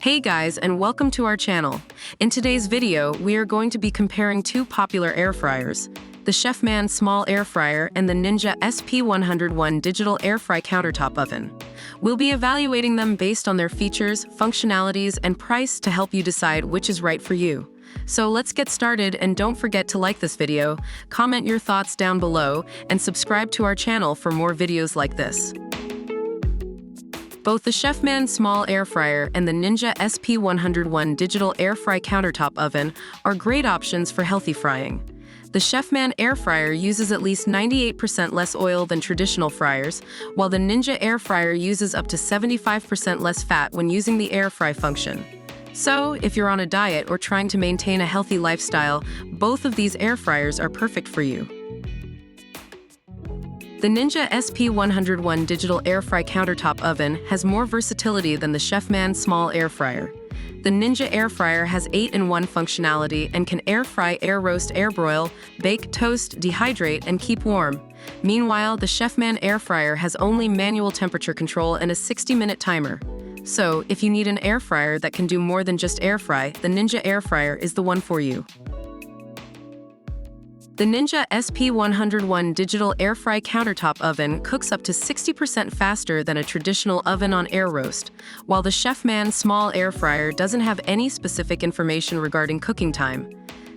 Hey guys, and welcome to our channel. In today's video, we are going to be comparing two popular air fryers, the Chefman small air fryer and the Ninja SP101 digital air fry countertop oven. We'll be evaluating them based on their features, functionalities, and price to help you decide which is right for you. So let's get started, and don't forget to like this video, comment your thoughts down below, and subscribe to our channel for more videos like this. Both the Chefman small air fryer and the Ninja SP101 digital air fry countertop oven are great options for healthy frying. The Chefman air fryer uses at least 98% less oil than traditional fryers, while the Ninja air fryer uses up to 75% less fat when using the air fry function. So, if you're on a diet or trying to maintain a healthy lifestyle, both of these air fryers are perfect for you. The Ninja SP101 digital air fry countertop oven has more versatility than the Chefman small air fryer. The Ninja air fryer has 8-in-1 functionality and can air fry, air roast, air broil, bake, toast, dehydrate, and keep warm. Meanwhile, the Chefman air fryer has only manual temperature control and a 60-minute timer. So, if you need an air fryer that can do more than just air fry, the Ninja air fryer is the one for you. The Ninja SP101 digital air fry countertop oven cooks up to 60% faster than a traditional oven on air roast, while the Chefman small air fryer doesn't have any specific information regarding cooking time.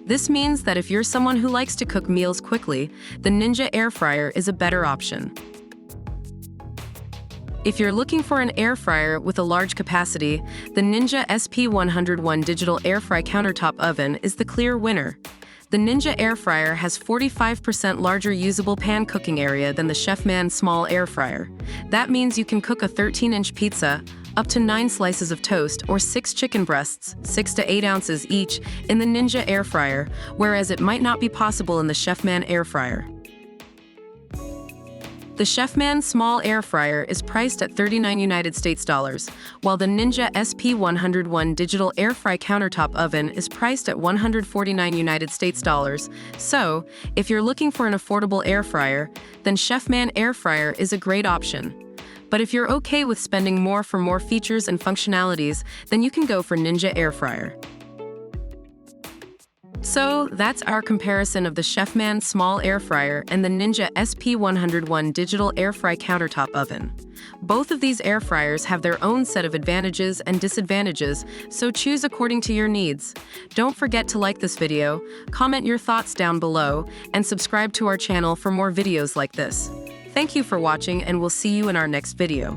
This means that if you're someone who likes to cook meals quickly, the Ninja air fryer is a better option. If you're looking for an air fryer with a large capacity, the Ninja SP101 digital air fry countertop oven is the clear winner. The Ninja air fryer has 45% larger usable pan cooking area than the Chefman small air fryer. That means you can cook a 13-inch pizza, up to 9 slices of toast, or 6 chicken breasts, 6 to 8 ounces each, in the Ninja air fryer, whereas it might not be possible in the Chefman air fryer. The Chefman small air fryer is priced at $39 US, while the Ninja SP101 digital air fry countertop oven is priced at $149 US. So, if you're looking for an affordable air fryer, then Chefman air fryer is a great option. But if you're okay with spending more for more features and functionalities, then you can go for Ninja air fryer. So, that's our comparison of the Chefman small air fryer and the Ninja SP101 digital air fry countertop oven. Both of these air fryers have their own set of advantages and disadvantages, so choose according to your needs. Don't forget to like this video, comment your thoughts down below, and subscribe to our channel for more videos like this. Thank you for watching, and we'll see you in our next video.